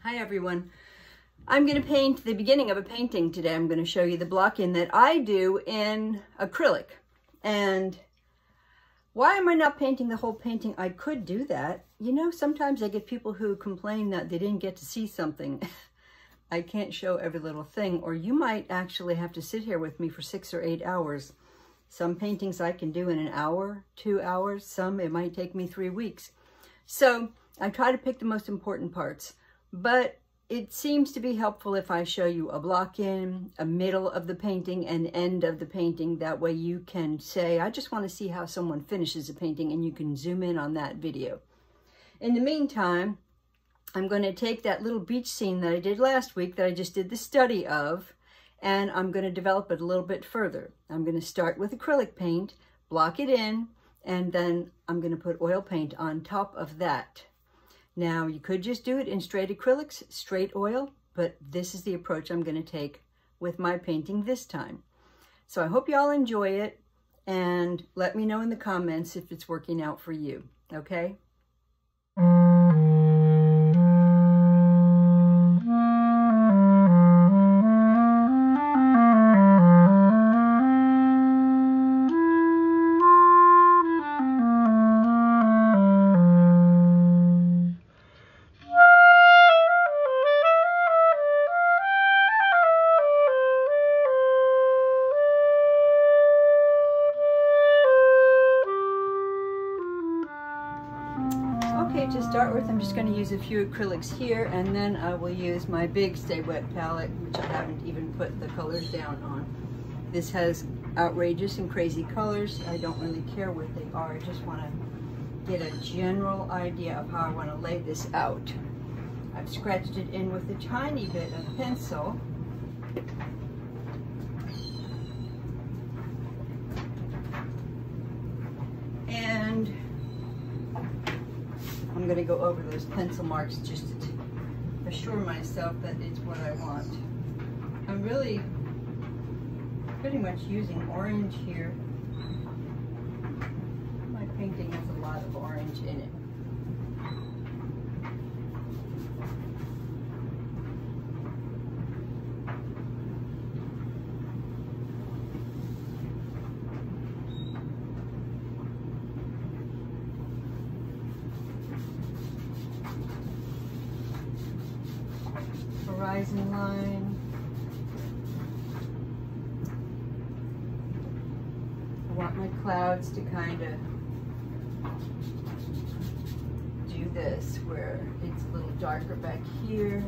Hi everyone. I'm going to paint the beginning of a painting today. I'm going to show you the block-in that I do in acrylic. And why am I not painting the whole painting? I could do that. You know, sometimes I get people who complain that they didn't get to see something. I can't show every little thing, or you might actually have to sit here with me for 6 or 8 hours. Some paintings I can do in an hour, 2 hours. Some it might take me 3 weeks. So I try to pick the most important parts. But it seems to be helpful if I show you a block-in, a middle of the painting, and end of the painting. That way you can say, I just want to see how someone finishes a painting, and you can zoom in on that video. In the meantime, I'm going to take that little beach scene that I did last week, that I just did the study of, and I'm going to develop it a little bit further. I'm going to start with acrylic paint, block it in, and then I'm going to put oil paint on top of that. Now, you could just do it in straight acrylics, straight oil, but this is the approach I'm going to take with my painting this time. So I hope you all enjoy it, and let me know in the comments if it's working out for you, okay? Okay, to start with, I'm just going to use a few acrylics here, and then I will use my big Stay Wet palette, which I haven't even put the colors down on. This has outrageous and crazy colors. I don't really care what they are. I just want to get a general idea of how I want to lay this out. I've scratched it in with a tiny bit of pencil. And I'm going to go over those pencil marks just to assure myself that it's what I want. I'm really pretty much using orange here. My painting has a lot of orange in it. Horizon line. I want my clouds to kind of do this, where it's a little darker back here.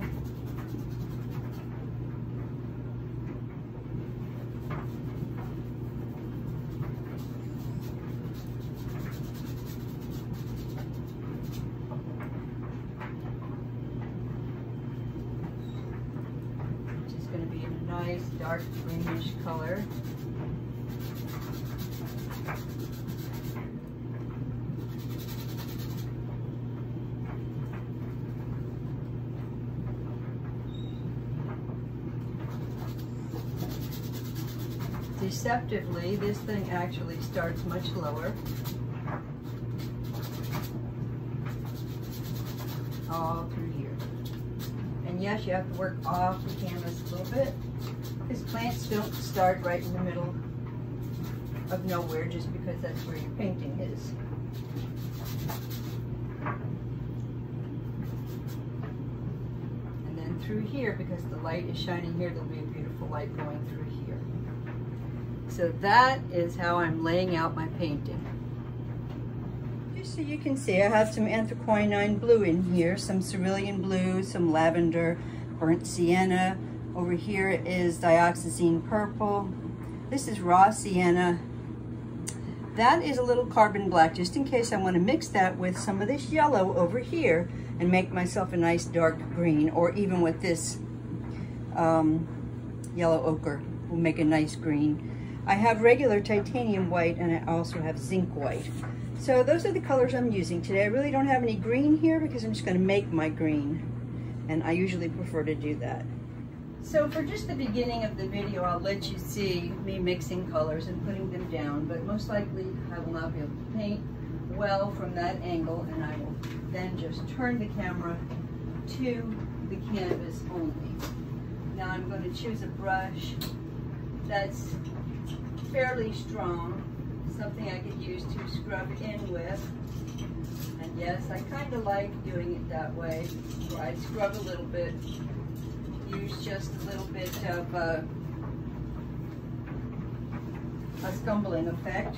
Nice dark greenish color. Deceptively, this thing actually starts much lower. All through here. And yes, you have to work off the canvas a little bit, because plants don't start right in the middle of nowhere just because that's where your painting is. And then through here, because the light is shining here, there'll be a beautiful light going through here. So that is how I'm laying out my painting. Just so you can see, I have some anthraquinine blue in here, some cerulean blue, some lavender, burnt sienna. Over here is dioxazine purple. This is raw sienna. That is a little carbon black, just in case I want to mix that with some of this yellow over here and make myself a nice dark green, or even with this yellow ochre will make a nice green. I have regular titanium white, and I also have zinc white. So those are the colors I'm using today. I really don't have any green here because I'm just going to make my green, and I usually prefer to do that. So for just the beginning of the video, I'll let you see me mixing colors and putting them down, but most likely I will not be able to paint well from that angle, and I will then just turn the camera to the canvas only. Now I'm going to choose a brush that's fairly strong, something I could use to scrub in with. And yes, I kind of like doing it that way, where I scrub a little bit, use just a little bit of a scumbling effect.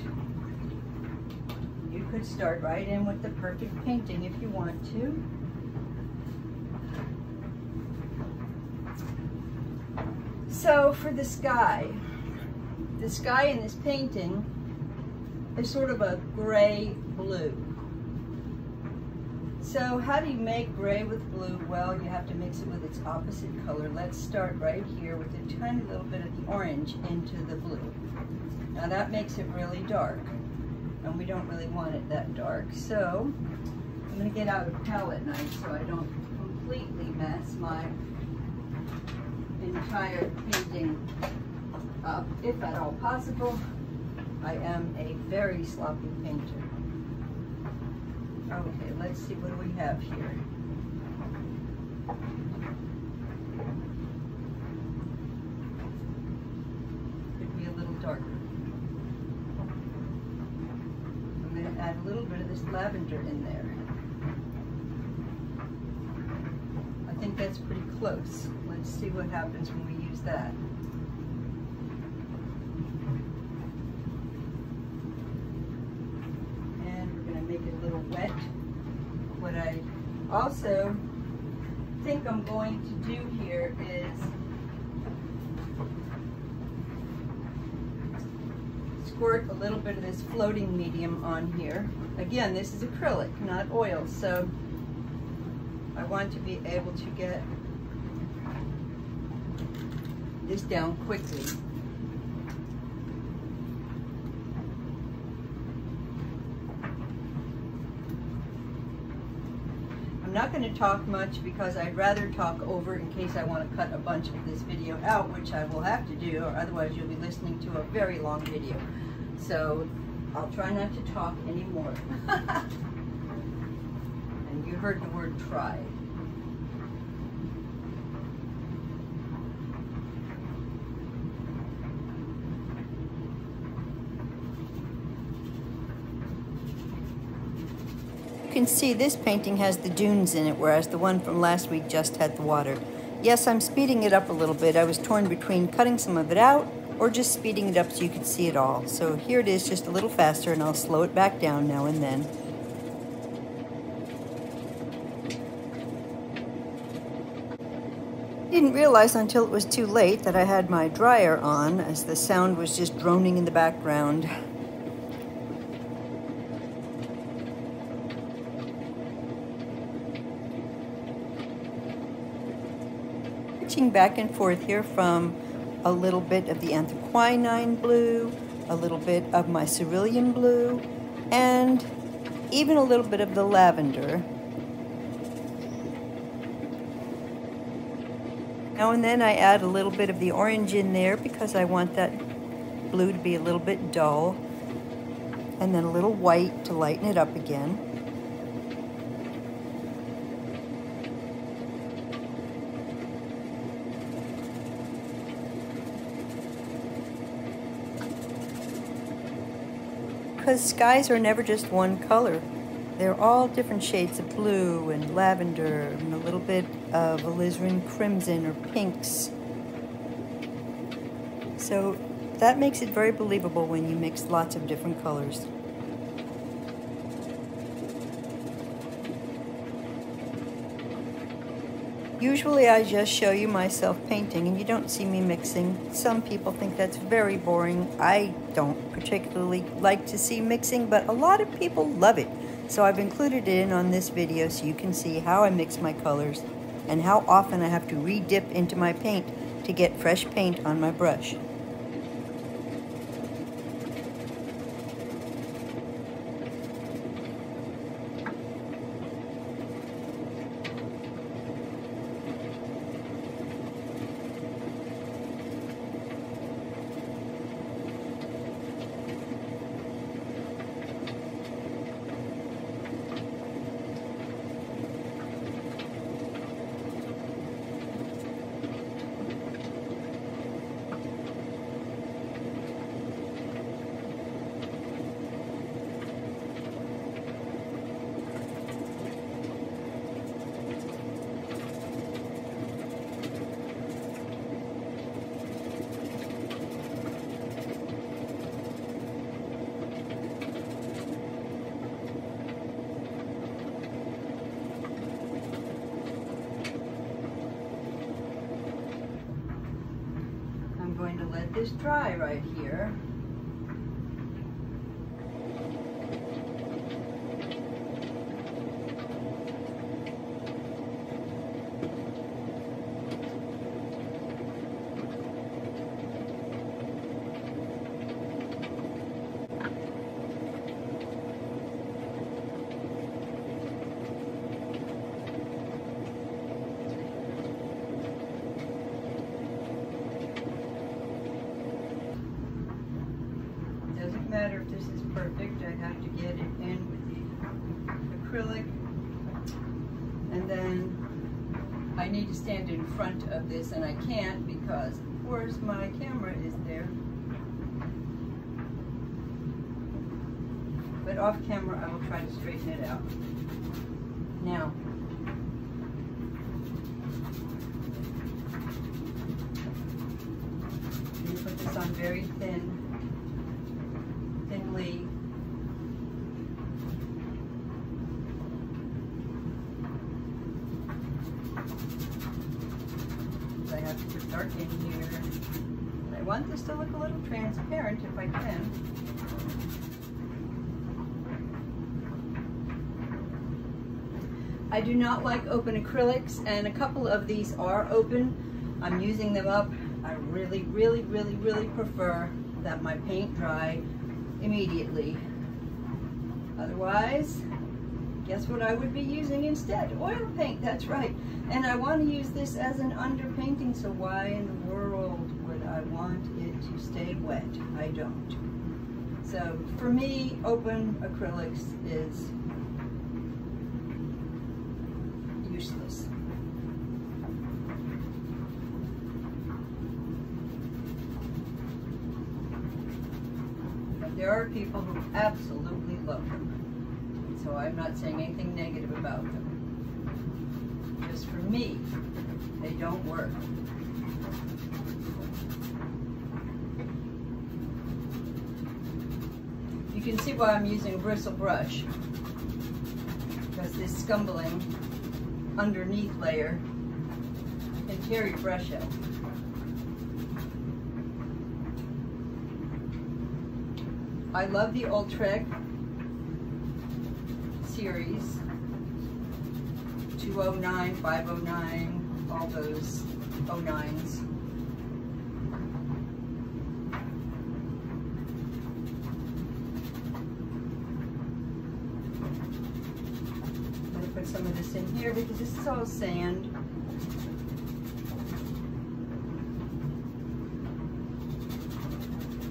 You could start right in with the perfect painting if you want to. So for the sky in this painting is sort of a gray blue. So how do you make gray with blue? Well, you have to mix it with its opposite color. Let's start right here with a tiny little bit of the orange into the blue. Now that makes it really dark, and we don't really want it that dark. So I'm going to get out a palette knife so I don't completely mess my entire painting up, if at all possible. I am a very sloppy painter. Okay, let's see, what do we have here? Could be a little darker. I'm going to add a little bit of this lavender in there. I think that's pretty close. Let's see what happens when we use that. And we're going to make it a little wet. What I also think I'm going to do here is squirt a little bit of this floating medium on here. Again, this is acrylic, not oil, so I want to be able to get this down quickly. I'm not going to talk much because I'd rather talk over in case I want to cut a bunch of this video out, which I will have to do, or otherwise you'll be listening to a very long video. So I'll try not to talk anymore. And you heard the word try. You can see this painting has the dunes in it, whereas the one from last week just had the water. Yes, I'm speeding it up a little bit. I was torn between cutting some of it out or just speeding it up so you could see it all. So here it is, just a little faster, and I'll slow it back down now and then. I didn't realize until it was too late that I had my dryer on, as the sound was just droning in the background. Switching back and forth here from a little bit of the anthraquinine blue, a little bit of my cerulean blue, and even a little bit of the lavender. Now and then I add a little bit of the orange in there because I want that blue to be a little bit dull, and then a little white to lighten it up again. Because skies are never just one color. They're all different shades of blue and lavender and a little bit of alizarin crimson or pinks. So that makes it very believable when you mix lots of different colors. Usually I just show you myself painting and you don't see me mixing. Some people think that's very boring. I don't particularly like to see mixing, but a lot of people love it. So I've included it in on this video so you can see how I mix my colors and how often I have to re-dip into my paint to get fresh paint on my brush. let this dry right here. Doesn't matter if this is perfect, I have to get it in with the acrylic. And then I need to stand in front of this, and I can't because, of course, my camera is there. But off camera, I will try to straighten it out. Now, you put this on very thinly. I have to put dark in here. And I want this to look a little transparent if I can. I do not like open acrylics, and a couple of these are open. I'm using them up. I really, really, really, really prefer that my paint dry immediately. Otherwise, guess what I would be using instead? Oil paint, that's right. And I want to use this as an underpainting, so why in the world would I want it to stay wet? I don't. So for me, open acrylics is useless. But there are people who absolutely love them. So I'm not saying anything negative about them. Just for me, they don't work. You can see why I'm using a bristle brush, because this scumbling underneath layer can tear your brush out. I love the Ultrek series, 209, 509, all those 09s. I'm going to put some of this in here because this is all sand.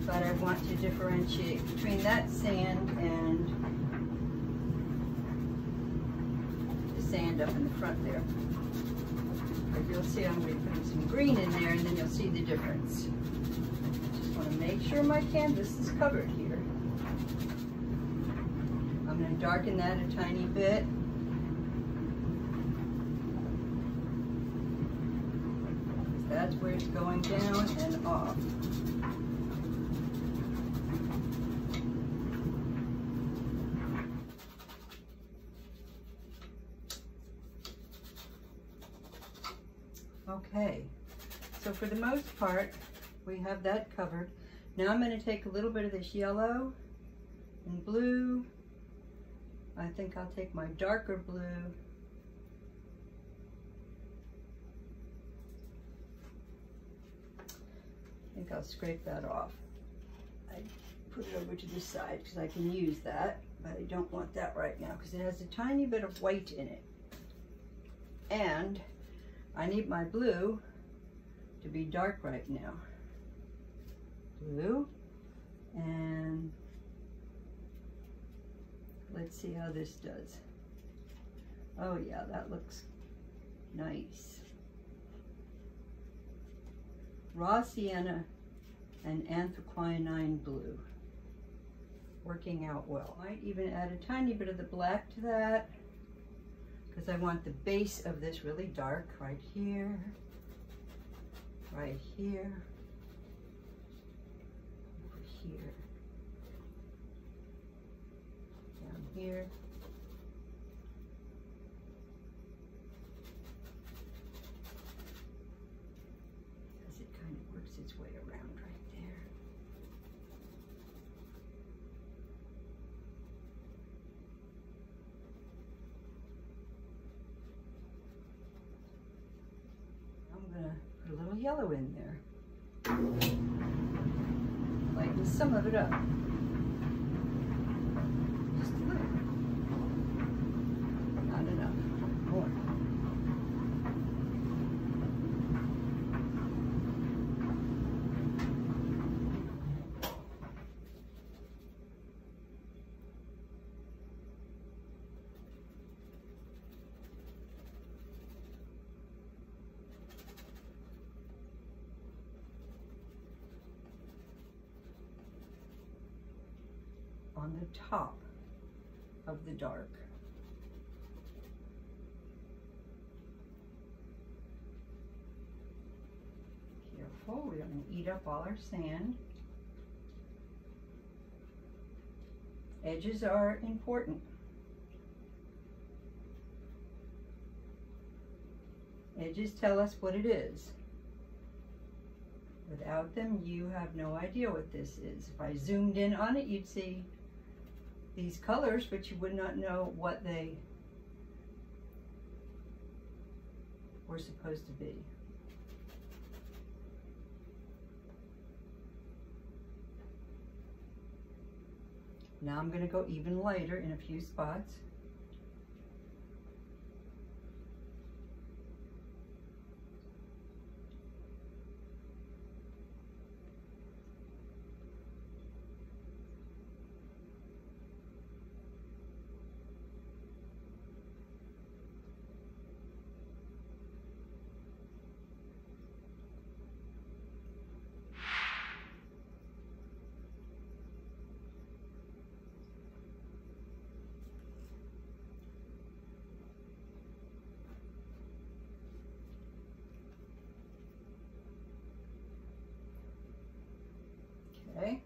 But I want to differentiate between that sand and the sand up in the front there. But you'll see I'm going to be putting some green in there, and then you'll see the difference. Just want to make sure my canvas is covered here. I'm going to darken that a tiny bit. That's where it's going down and off. Okay, so for the most part, we have that covered. Now I'm going to take a little bit of this yellow and blue. I think I'll take my darker blue. I think I'll scrape that off. I put it over to this side because I can use that, but I don't want that right now because it has a tiny bit of white in it. And I need my blue to be dark right now. Blue, and let's see how this does. Oh yeah, that looks nice. Raw sienna and anthraquinine blue, working out well. Might even add a tiny bit of the black to that, because I want the base of this really dark right here, right here, over here, down here. Because it kind of works its way around right there. Put a little yellow in there. Lighten some of it up. Just a little. Not enough. More. On the top of the dark. Careful, we don't want to eat up all our sand. Edges are important. Edges tell us what it is. Without them, you have no idea what this is. If I zoomed in on it, you'd see these colors, but you would not know what they were supposed to be. Now I'm going to go even lighter in a few spots. Okay.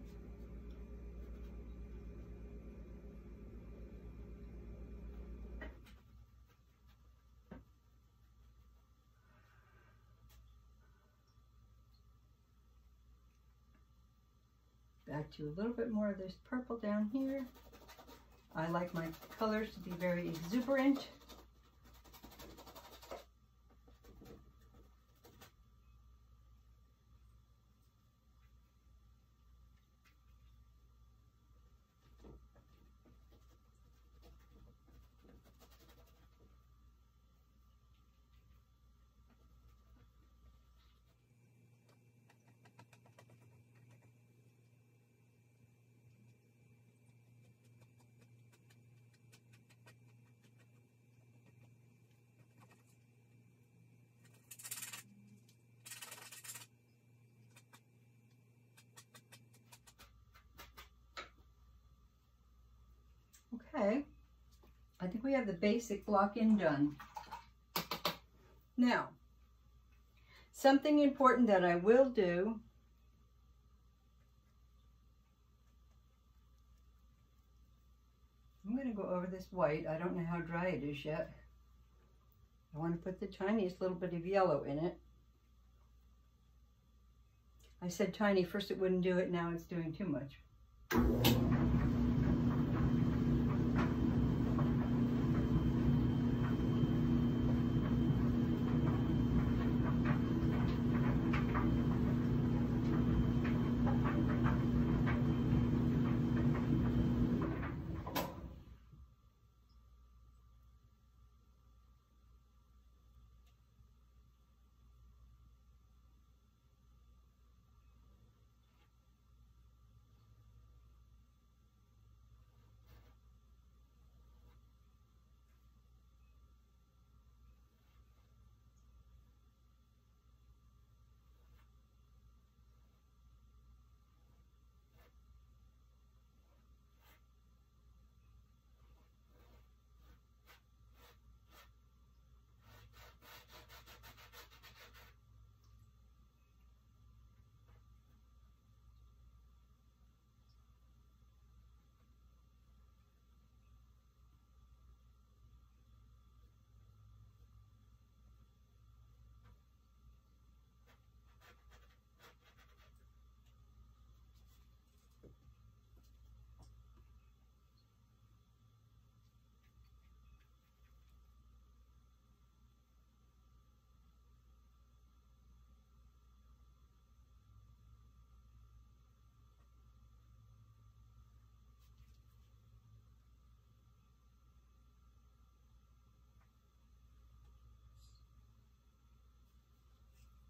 Back to a little bit more of this purple down here. I like my colors to be very exuberant. Okay, I think we have the basic block in done. Now, something important that I will do I'm going to go over this white. I don't know how dry it is yet. I want to put the tiniest little bit of yellow in it. I said tiny, first it wouldn't do it, now it's doing too much.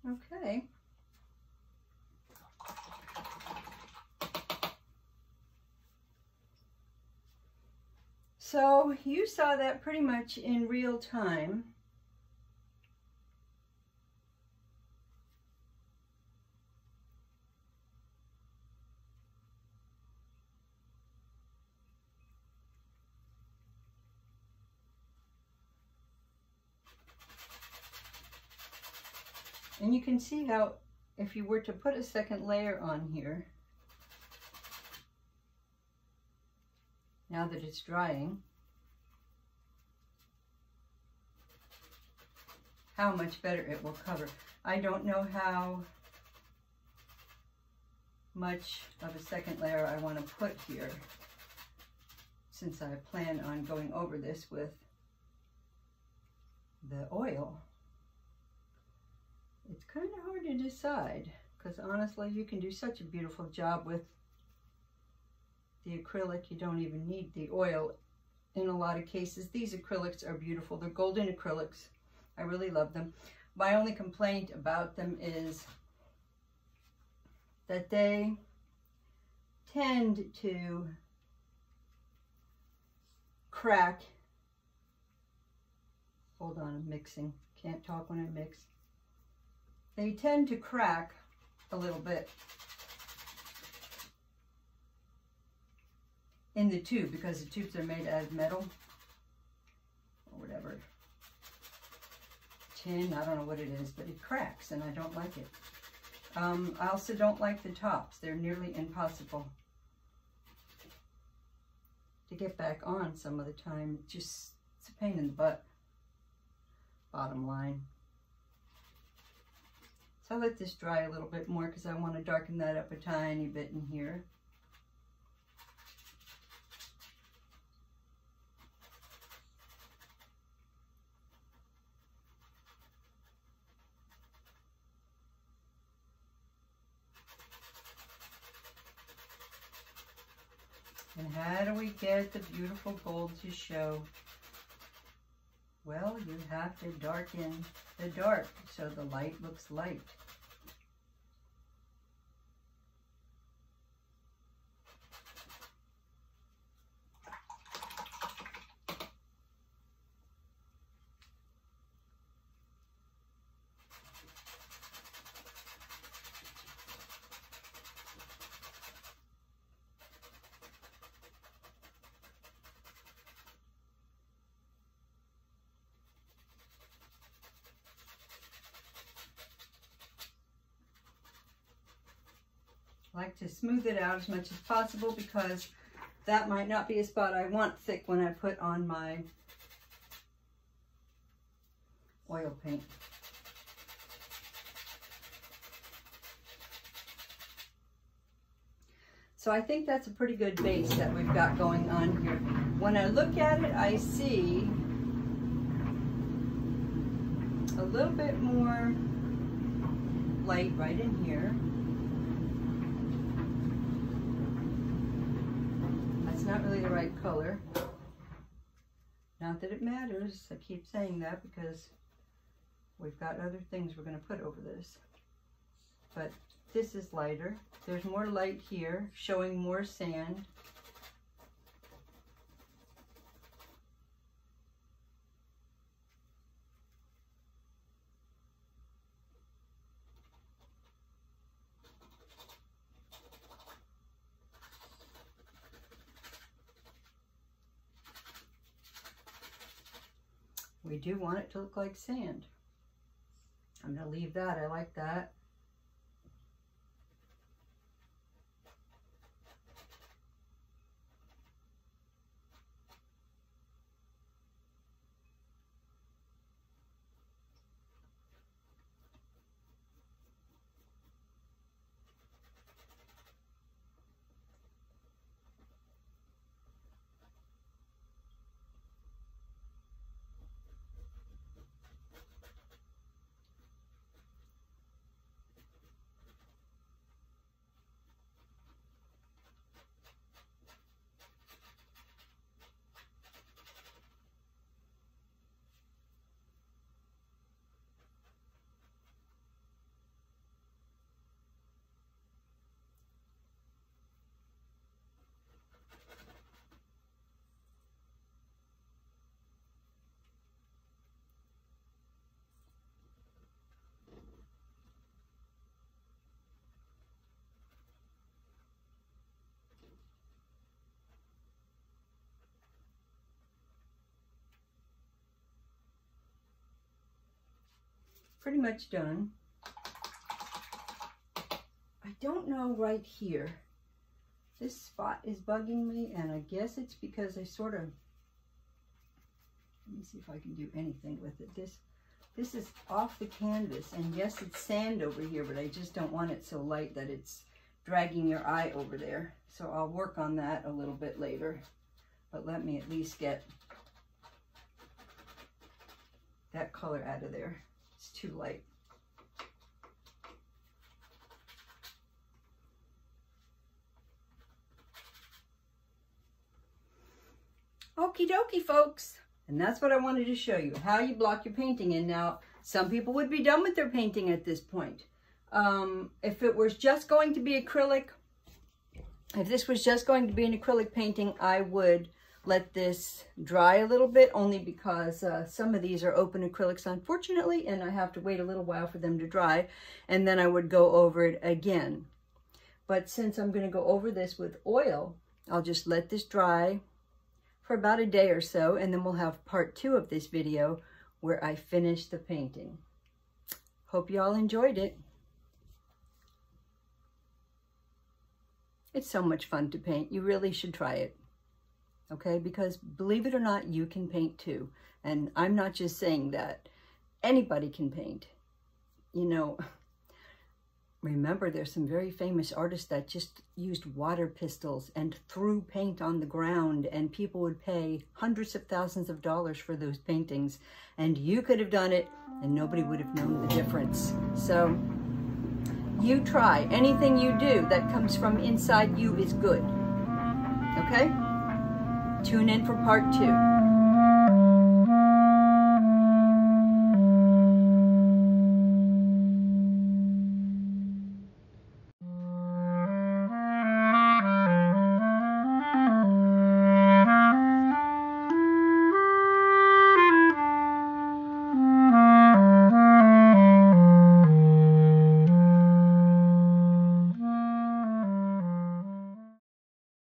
Okay. So you saw that pretty much in real time. And you can see how if you were to put a second layer on here, now that it's drying, how much better it will cover. I don't know how much of a second layer I want to put here, since I plan on going over this with the oil. It's kind of hard to decide, because honestly you can do such a beautiful job with the acrylic. You don't even need the oil in a lot of cases. These acrylics are beautiful. They're golden acrylics. I really love them. My only complaint about them is that they tend to crack. Hold on, I'm mixing. Can't talk when I mix. They tend to crack a little bit in the tube, because the tubes are made out of metal or whatever. Tin, I don't know what it is, but it cracks and I don't like it. I also don't like the tops. They're nearly impossible to get back on some of the time. It's a pain in the butt, bottom line. So I'll let this dry a little bit more because I want to darken that up a tiny bit in here. And how do we get the beautiful gold to show? Well, you have to darken the dark so the light looks light. I like to smooth it out as much as possible because that might not be a spot I want thick when I put on my oil paint. So I think that's a pretty good base that we've got going on here. When I look at it, I see a little bit more light right in here. Not really the right color. Not that it matters. I keep saying that because we've got other things we're going to put over this. But this is lighter. There's more light here, showing more sand. We do want it to look like sand. I'm going to leave that. I like that. pretty much done. I don't know right here. This spot is bugging me, and I guess it's because I sort of, let me see if I can do anything with it. This is off the canvas, and yes, it's sand over here, but I just don't want it so light that it's dragging your eye over there. So I'll work on that a little bit later, but let me at least get that color out of there. It's too light. Okie dokie, folks. And that's what I wanted to show you, how you block your painting in. Now, some people would be done with their painting at this point. If it was just going to be acrylic, if this was just going to be an acrylic painting, I would let this dry a little bit, only because some of these are open acrylics, unfortunately, and I have to wait a little while for them to dry, and then I would go over it again. But since I'm going to go over this with oil, I'll just let this dry for about a day or so, and then we'll have part 2 of this video where I finish the painting. Hope you all enjoyed it. It's so much fun to paint. You really should try it. Okay, because believe it or not, you can paint too. And I'm not just saying that. Anybody can paint. You know, remember, there's some very famous artists that just used water pistols and threw paint on the ground, and people would pay hundreds of thousands of dollars for those paintings. And you could have done it, and nobody would have known the difference. So you try. Anything you do that comes from inside you is good. Okay? Tune in for part 2.